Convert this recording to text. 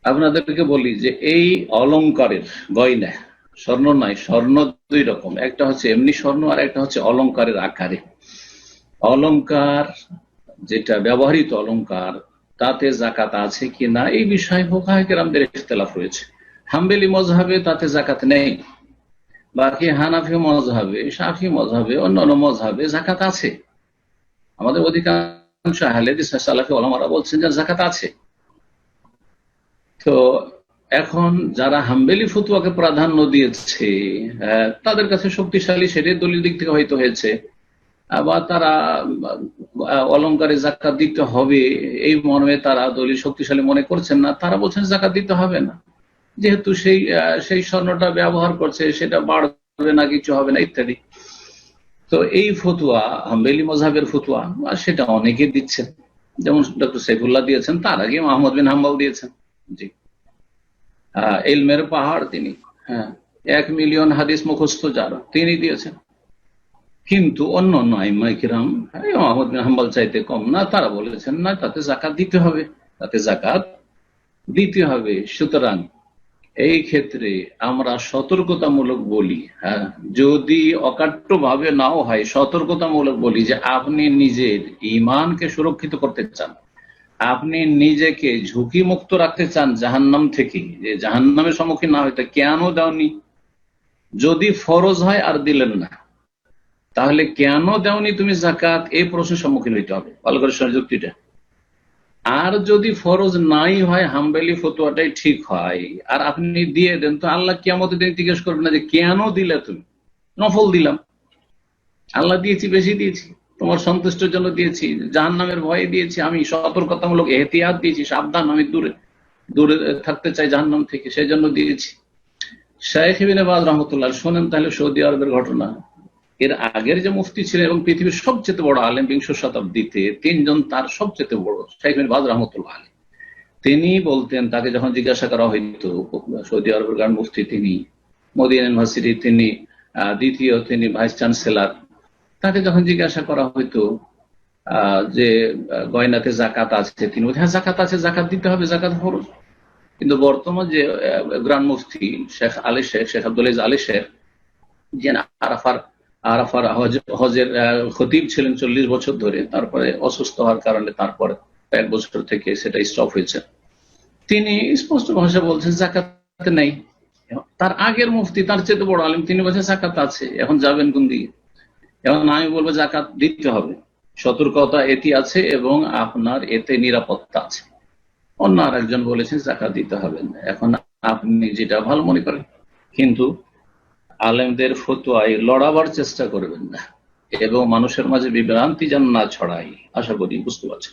আপনাদেরকে বলি যে এই অলংকারের গয়না, স্বর্ণ নয়, স্বর্ণ দুই রকম, একটা হচ্ছে এমনি স্বর্ণ আর একটা হচ্ছে অলংকারের আকারে। অলংকার, যেটা ব্যবহৃত অলংকার, তাতে জাকাত আছে কিনা এই বিষয়ে ফুকাহায়ে কেরামদের ইখতিলাফ রয়েছে। হাম্বলি মজহাবে তাতে জাকাত নেই, বাকি হানাফি মজহাবে, শাফি মজহাবে, অন্যান্য মজহাবে জাকাত আছে। আমাদের অধিকাংশ আহলে হাদিস সালাফি ওলামারা বলছেন যে জাকাত আছে। তো এখন যারা হাম্বেলি ফতুয়াকে প্রাধান্য দিয়েছে, তাদের কাছে শক্তিশালী সেটাই দলিল দিক থেকে হয়তো হয়েছে, আবার তারা অলংকারে জাকাত দিতে হবে এই মর্মে তারা দলিল শক্তিশালী মনে করছেন না, তারা বলছেন জাকাত দিতে হবে না, যেহেতু সেই স্বর্ণটা ব্যবহার করছে সেটা বাড়বে না, কিছু হবে না ইত্যাদি। তো এই ফতুয়া হাম্বেলি মজহাবের ফতুয়া, আর সেটা অনেকে দিচ্ছেন, যেমন ডক্টর সাইফুল্লাহ দিয়েছেন, তার আগে মোহাম্মদ বিন হাম্বল দিয়েছেন। জি, ইলমের পাহাড় তিনি, হ্যাঁ, 1 মিলিয়ন হাদিস মুখস্থ যারা, তিনি দিয়েছেন। কিন্তু অন্য অন্য আইম্মায়ে কিরাম মোহাম্মদ বিন হাম্বল চাইতে কম না, তারা বলেছেন না, তাতে জাকাত দিতে হবে, তাতে জাকাত দিতে হবে। সুতরাং এই ক্ষেত্রে আমরা সতর্কতামূলক বলি, হ্যাঁ, যদি অকাট্য ভাবে নাও হয়, সতর্কতামূলক বলি যে আপনি নিজের ঈমানকে সুরক্ষিত করতে চান, আপনি নিজেকে ঝুঁকি মুক্ত রাখতে চান জাহান্নাম থেকে, যে জাহান্নামের সম্মুখীন না হইতে কেন দাওনি? যদি ফরজ হয় আর দিলেন না, তাহলে কেন দেওনি তুমি জাকাত, এই প্রশ্নের সম্মুখীন হইতে হবে। ভালো করে শোনার যুক্তিটা। আর যদি ফরজ নাই হয়, হাম্বেলি ফতুয়াটাই ঠিক হয়, আর আপনি দিয়ে দেন, তো আল্লাহ কিয়ামতের দিন জিজ্ঞেস করবেন না যে কেন দিলে তুমি? নফল দিলাম, আল্লাহ দিয়েছি, বেশি দিয়েছি, তোমার সন্তুষ্টের জন্য দিয়েছি, জাহান্নামের ভয়ে দিয়েছি, আমি সতর্কতামূলক এহতিয়াত দিয়েছি, সাবধান, আমি দূরে দূরে থাকতে চাই জাহান্নাম থেকে, সেই জন্য দিয়েছি। শাইখ ইবনে বাজ রহমতুল্লাহ, শোনেন তাহলে সৌদি আরবের ঘটনা। এর আগের যে মুফতি ছিলেন এবং পৃথিবীর সবচেয়ে বড় আলেম বিংশ শতাব্দীতে, তিনজন তার সবচেয়ে বড়, শাইখ ইবনে বাজ রহমতুল্লাহ আলাইহি, তিনি বলতেন, তাকে যখন জিজ্ঞাসা করা হইতো, সৌদি আরবের গান মুফতি তিনি, মদিনা ইউনিভার্সিটি তিনি দ্বিতীয়, তিনি ভাইস চ্যান্সেলর, তাকে যখন জিজ্ঞাসা করা হইতো যে গয়নাতে জাকাত আছে, তিনি বলতেন হ্যাঁ জাকাত আছে, জাকাত দিতে হবে, জাকাত ফরজ। কিন্তু বর্তমান যে গ্রান্ড মুফতি শেখ আলী শেখ, শেখ আব্দুল আজিজ আলী শেখ, যে আরাফার হজের খতিব ছিলেন 40 বছর ধরে, তারপরে অসুস্থ হওয়ার কারণে তারপরে 1 বছর থেকে সেটা স্টপ হয়েছে, তিনি স্পষ্ট ভাষা বলছেন জাকাত নেই। তার আগের মুফতি, তার চেয়ে বড় আলেম, তিনি বলছেন জাকাত আছে, এখন যাবেন কোন দিকে? এখন আমি বলবো জাকাত দিতে হবে, সতর্কতা এটি আছে এবং আপনার এতে নিরাপত্তা আছে। অন্য আর একজন বলেছেন জাকাত দিতে হবে না। এখন আপনি যেটা ভালো মনে করেন, কিন্তু আলেমদের ফতোয়ায় লড়াবার চেষ্টা করবেন না এবং মানুষের মাঝে বিভ্রান্তি যেন না ছড়াই। আশা করি বুঝতে পারছেন।